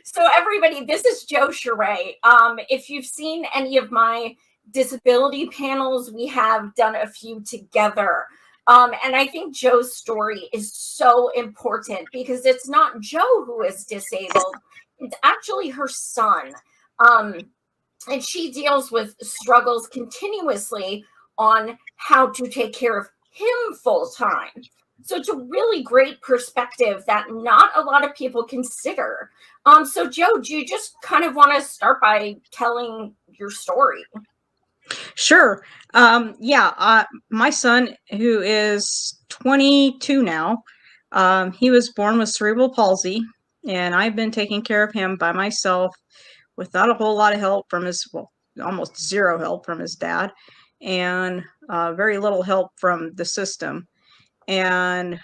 So everybody, this is Jo Sheree. If you've seen any of my disability panels, we have done a few together. And I think Jo's story is so important because it's not Jo who is disabled, it's actually her son. And she deals with struggles continuously on how to take care of him full time. So it's a really great perspective that not a lot of people consider. So Jo, do you just kind of want to start by telling your story? Sure. My son, who is 22 now, he was born with cerebral palsy, and I've been taking care of him by myself without a whole lot of help from almost zero help from his dad, and very little help from the system. And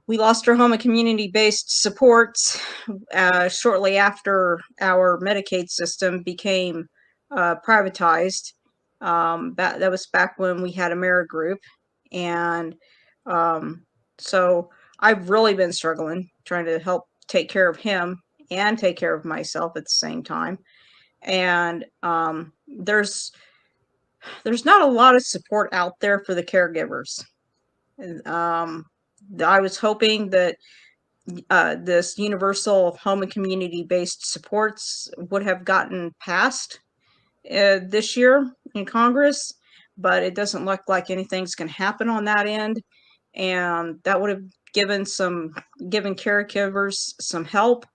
we lost our home and community-based supports shortly after our Medicaid system became privatized. That was back when we had AmeriGroup, and so I've really been struggling trying to help take care of him and take care of myself at the same time. And there's not a lot of support out there for the caregivers. I was hoping that this universal home and community-based supports would have gotten passed this year in Congress, but it doesn't look like anything's going to happen on that end. And that would have given caregivers some help,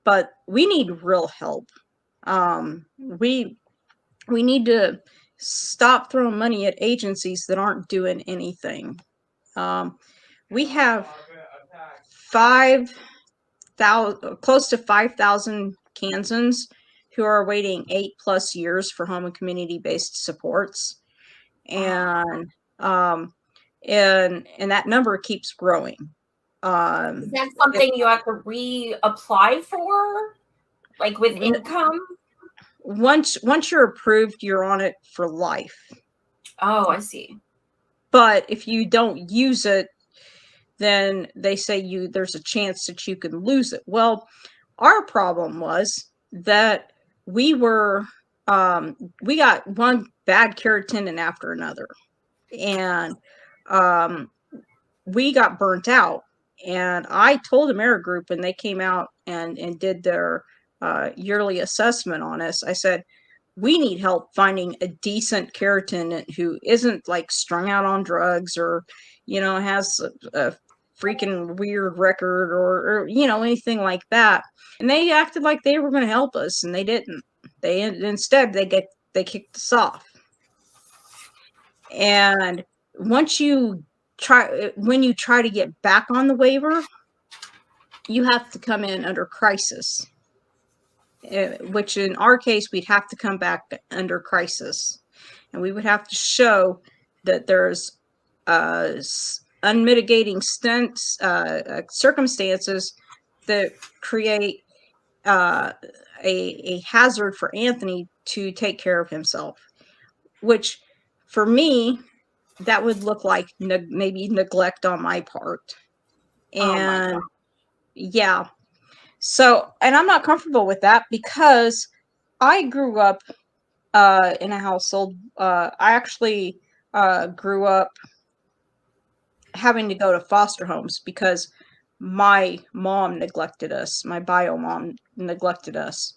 but we need real help. We need to stop throwing money at agencies that aren't doing anything. We have 5,000, close to 5,000 Kansans who are waiting 8+ years for home and community-based supports, and that number keeps growing. Is that something you have to reapply for, like with income? Once you're approved, you're on it for life. Oh, I see. But if you don't use it, then they say there's a chance that you can lose it. Well, our problem was that we got one bad care attendant after another, and we got burnt out. And I told AmeriGroup when they came out and did their yearly assessment on us, I said, we need help finding a decent care attendant who isn't like strung out on drugs or, has a freaking weird record or anything like that. And they acted like they were going to help us, and they didn't. Instead they kicked us off. And when you try to get back on the waiver, you have to come in under crisis, which in our case, we'd have to come back under crisis, and we would have to show that there's unmitigating circumstances that create a hazard for Anthony to take care of himself, which for me, that would look like maybe neglect on my part. And yeah. So, and I'm not comfortable with that because I grew up in a household. I actually grew up having to go to foster homes because my mom neglected us. My bio mom neglected us.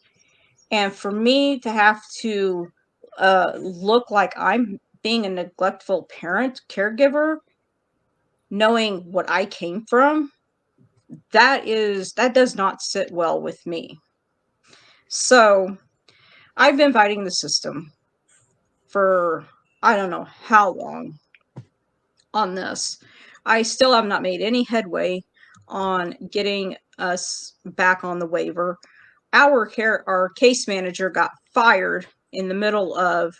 And for me to have to look like I'm being a neglectful parent, caregiver, knowing what I came from, that does not sit well with me. So I've been fighting the system for I don't know how long on this. I still have not made any headway on getting us back on the waiver. Our case manager got fired in the middle of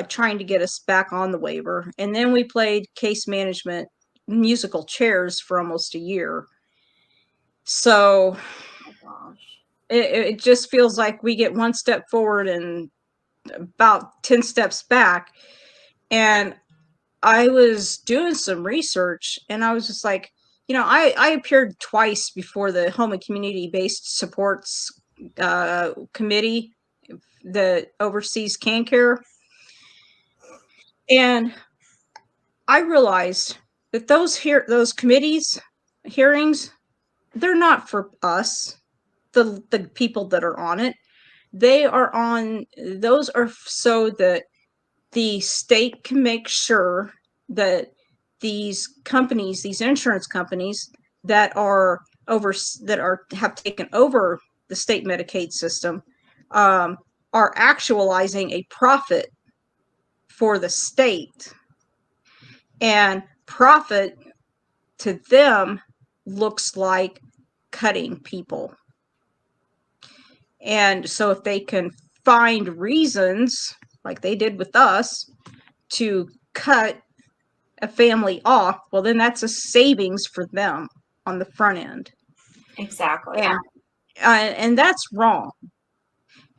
trying to get us back on the waiver, and then we played case management musical chairs for almost a year. So it just feels like we get one step forward and about 10 steps back. And I was doing some research, and I was just like, I appeared twice before the Home and Community-Based Supports Committee that oversees CanCare. And I realized that those committees hearings, they're not for us, the people that are on it. Those are so that the state can make sure that these insurance companies that have taken over the state Medicaid system, are actualizing a profit for the state. And profit to them looks like cutting people. And so if they can find reasons, like they did with us, to cut a family off, well, then that's a savings for them on the front end. Exactly. And that's wrong.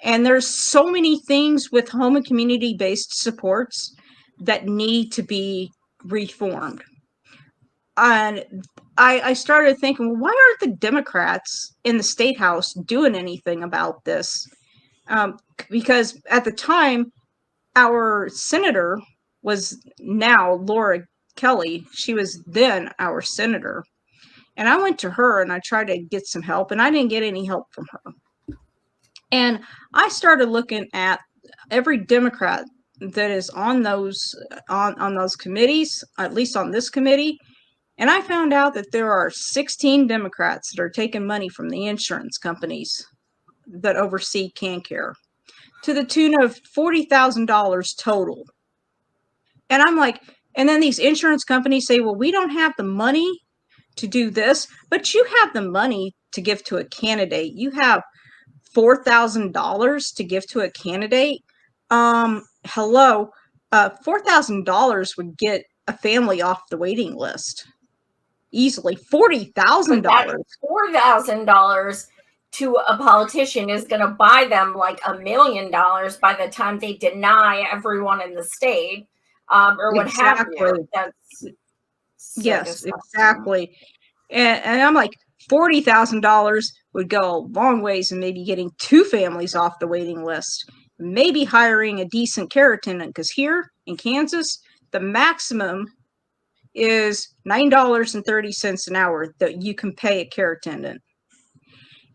And there's so many things with home and community-based supports that need to be reformed. And I started thinking, well, why aren't the Democrats in the state house doing anything about this? Because at the time, our senator was now Laura Kelly. She was then our senator. And I went to her and I tried to get some help, and I didn't get any help from her. And I started looking at every Democrat that is on those committees, at least on this committee. And I found out that there are 16 Democrats that are taking money from the insurance companies that oversee CanCare to the tune of $40,000 total. And I'm like, and then these insurance companies say, well, we don't have the money to do this, but you have the money to give to a candidate. You have $4,000 to give to a candidate. Hello, $4,000 would get a family off the waiting list easily. $40,000. $4,000 to a politician is going to buy them like $1 million by the time they deny everyone in the state, or what have you. That's so yes, disgusting. exactly. And I'm like, $40,000 would go a long ways in maybe getting 2 families off the waiting list, maybe hiring a decent care attendant, because here in Kansas, the maximum is $9.30 an hour that you can pay a care attendant.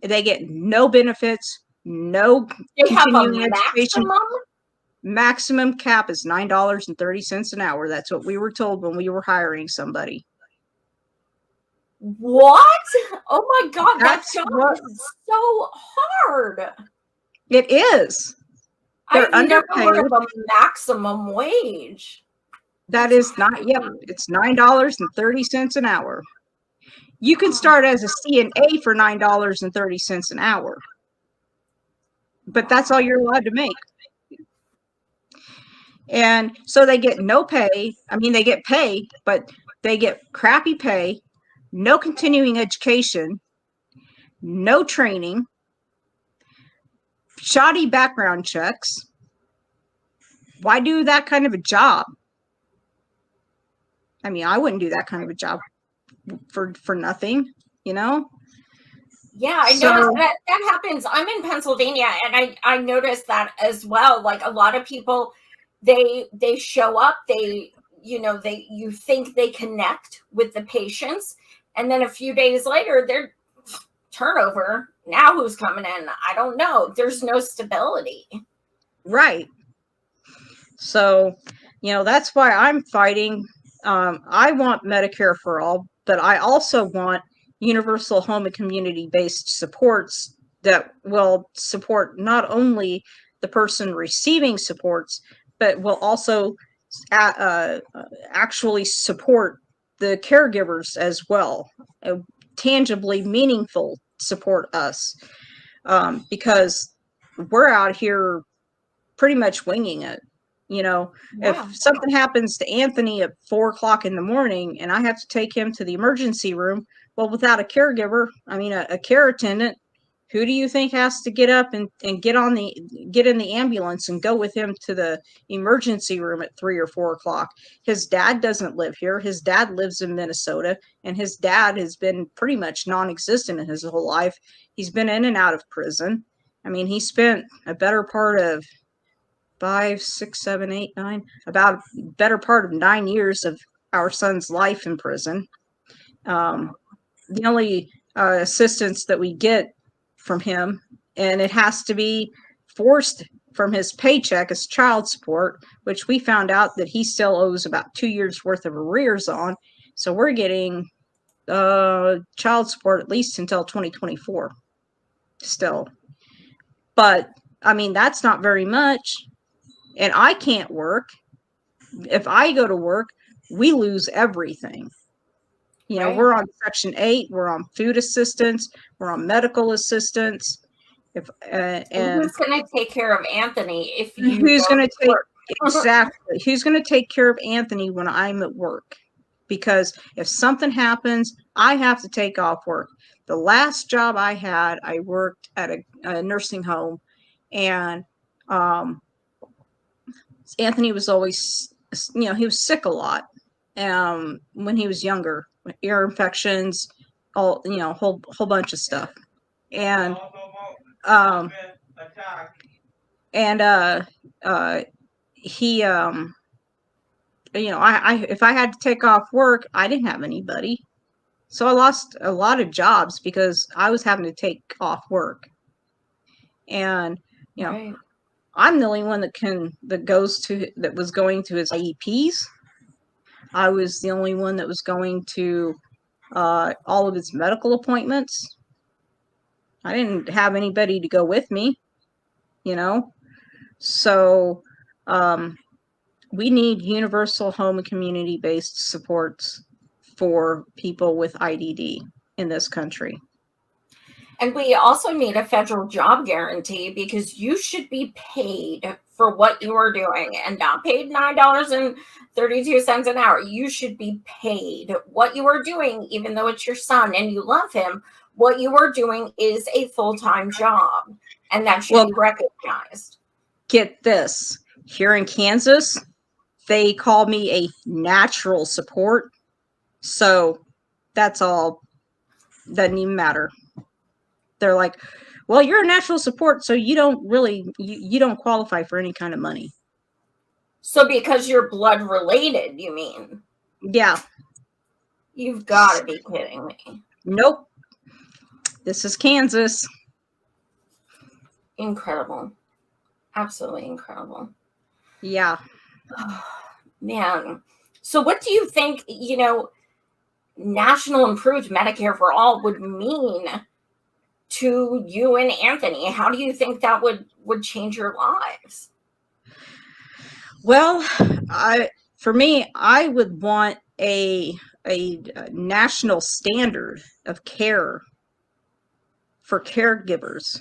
They get no benefits, no continuing education. Maximum cap is $9.30 an hour. That's what we were told when we were hiring somebody. What? Oh my God, that job is so hard. It is. I've never heard of a maximum wage. That is not, yep, it's $9.30 an hour. You can start as a CNA for $9.30 an hour, but that's all you're allowed to make. And so they get no pay. I mean, they get pay, but they get crappy pay, no continuing education, no training, shoddy background checks. Why do that kind of a job? I mean, I wouldn't do that kind of a job for nothing, you know? Yeah, I noticed that happens. I'm in Pennsylvania, and I noticed that as well. Like, a lot of people, they show up, you think they connect with the patients, and then a few days later, they're turnover. Now who's coming in? I don't know. There's no stability. Right. So, that's why I'm fighting. I want Medicare for all, but I also want universal home and community-based supports that will support not only the person receiving supports, but will also actually support the caregivers as well, tangibly meaningful support us, because we're out here pretty much winging it. Yeah. If something happens to Anthony at 4:00 in the morning and I have to take him to the emergency room, well, without a caregiver, I mean, a care attendant, Who do you think has to get up and get in the ambulance and go with him to the emergency room at 3 or 4 o'clock? His dad doesn't live here. His dad lives in Minnesota, and his dad has been pretty much non-existent in his whole life. He's been in and out of prison. I mean, he spent a better part of 5, 6, 7, 8, 9, about a better part of 9 years of our son's life in prison. The only assistance that we get from him, and it has to be forced from his paycheck, is child support, which we found out that he still owes about 2 years worth of arrears on. So we're getting child support at least until 2024 still. But I mean, that's not very much. And I can't work. If I go to work, we lose everything. You know, we're on Section 8, we're on food assistance, we're on medical assistance. If and who's going to take care of Anthony if you who's going to take work? exactly who's going to take care of Anthony when I'm at work? Because if something happens, I have to take off work. The last job I had, I worked at a nursing home, and Anthony was always, you know, he was sick a lot when he was younger, ear infections, all, you know, whole bunch of stuff. And he you know, I if I had to take off work, I didn't have anybody. So I lost a lot of jobs because I was having to take off work. And you know, I'm the only one that was going to his IEPs. I was the only one that was going to all of his medical appointments. I didn't have anybody to go with me, you know. So we need universal home and community-based supports for people with IDD in this country. And we also need a federal job guarantee, because you should be paid for what you are doing, and not paid $9.32 an hour. You should be paid what you are doing, even though it's your son and you love him. What you are doing is a full-time job, and that should be recognized. Get this. Here in Kansas, they call me a natural support. So that's all. Doesn't even matter. They're like, well, you're a natural support, so you don't really, you don't qualify for any kind of money. So because you're blood related, you mean? Yeah. You've got to be kidding me. Nope. This is Kansas. Incredible. Absolutely incredible. Yeah. Oh, man. So what do you think, you know, national improved Medicare for all would mean to you and Anthony? How do you think that would change your lives? Well, for me, I would want a national standard of care for caregivers,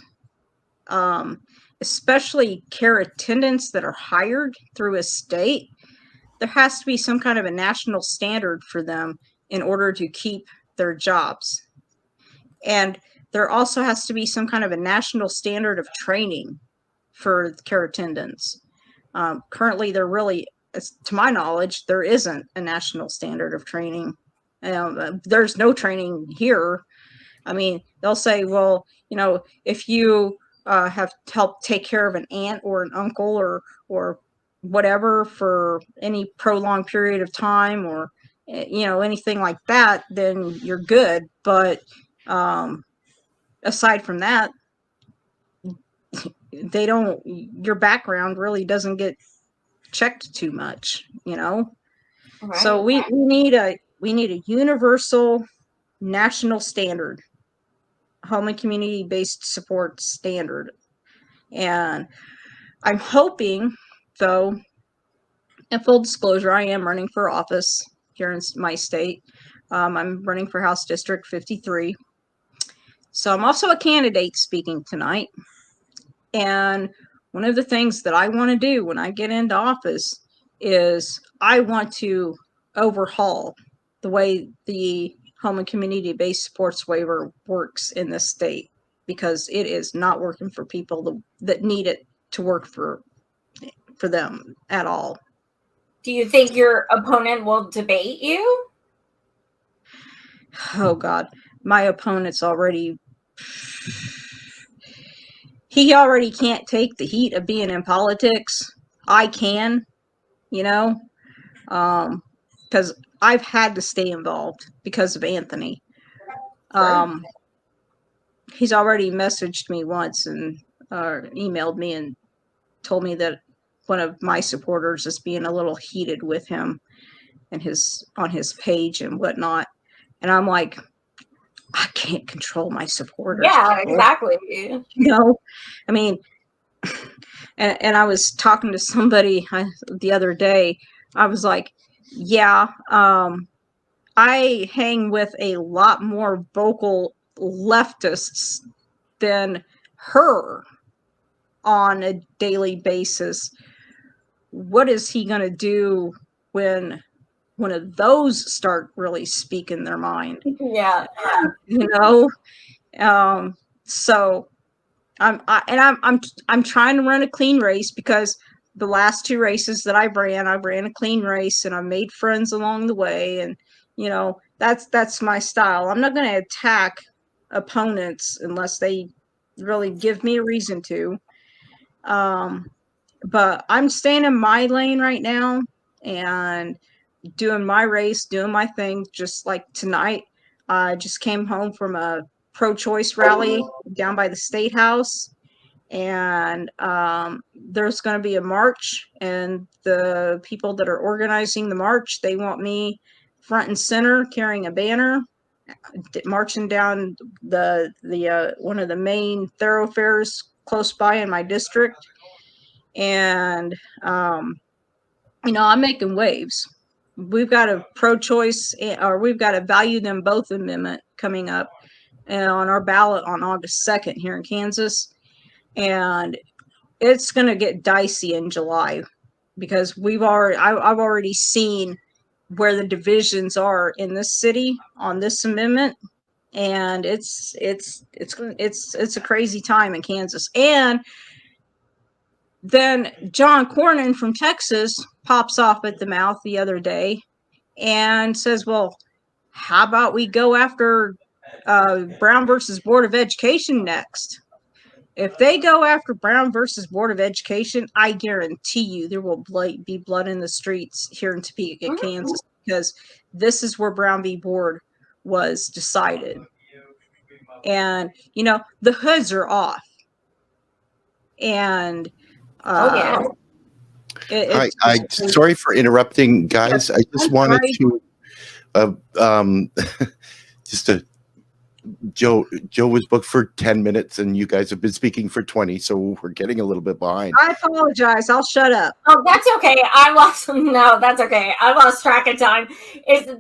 especially care attendants that are hired through a state. There has to be some kind of a national standard for them in order to keep their jobs. And there also has to be some kind of a national standard of training for care attendants. Currently, there really, to my knowledge, there isn't a national standard of training. There's no training here. I mean, they'll say, well, you know, if you have helped take care of an aunt or an uncle or whatever for any prolonged period of time, or you know, anything like that, then you're good. But aside from that, they don't, your background really doesn't get checked too much, you know. Right. So we need a universal national standard, home and community based support standard. And I'm hoping, though, in full disclosure, I am running for office here in my state. I'm running for House District 53. So I'm also a candidate speaking tonight. And one of the things that I want to do when I get into office is I want to overhaul the way the home and community-based supports waiver works in this state. because it is not working for people that need it to work for them at all. Do you think your opponent will debate you? Oh God, my opponent's already, he already can't take the heat of being in politics. I can, you know, because I've had to stay involved because of Anthony. He's already messaged me once and emailed me and told me that one of my supporters is being a little heated with him and on his page and whatnot. And I'm like, I can't control my supporters. Yeah, exactly. You know, I mean, and I was talking to somebody the other day. I was like, yeah, I hang with a lot more vocal leftists than her on a daily basis. What is he going to do when one of those start really speaking their mind? Yeah. You know, so I'm trying to run a clean race, because the last 2 races that I ran a clean race, and I made friends along the way, and you know, that's my style. I'm not going to attack opponents unless they really give me a reason to. But I'm staying in my lane right now and doing my race, doing my thing. Just like tonight, I just came home from a pro-choice rally down by the State House, and there's going to be a march, and the people that are organizing the march, they want me front and center carrying a banner, marching down the one of the main thoroughfares close by in my district. And you know, I'm making waves. We've got a pro-choice, or we've got a value them both amendment coming up on our ballot on August 2nd here in Kansas. And it's going to get dicey in July, because I've already seen where the divisions are in this city on this amendment. And it's a crazy time in Kansas. And then John Cornyn from Texas pops off at the mouth the other day and says, well, how about we go after Brown versus Board of Education next? If they go after Brown versus Board of Education, I guarantee you there will be blood in the streets here in Topeka, Kansas, because this is where Brown v. Board was decided. And, you know, the hoods are off. And yeah. I sorry for interrupting, guys. I just wanted to Joe was booked for 10 minutes and you guys have been speaking for 20, so we're getting a little bit behind. I apologize. I'll shut up. Oh, that's okay. That's okay. I lost track of time.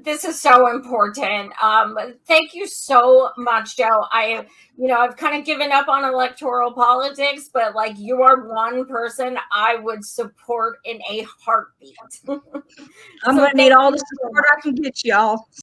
This is so important. Thank you so much, Joe. I've kind of given up on electoral politics, but like, you are one person I would support in a heartbeat. I'm going to need all the support I can get, y'all.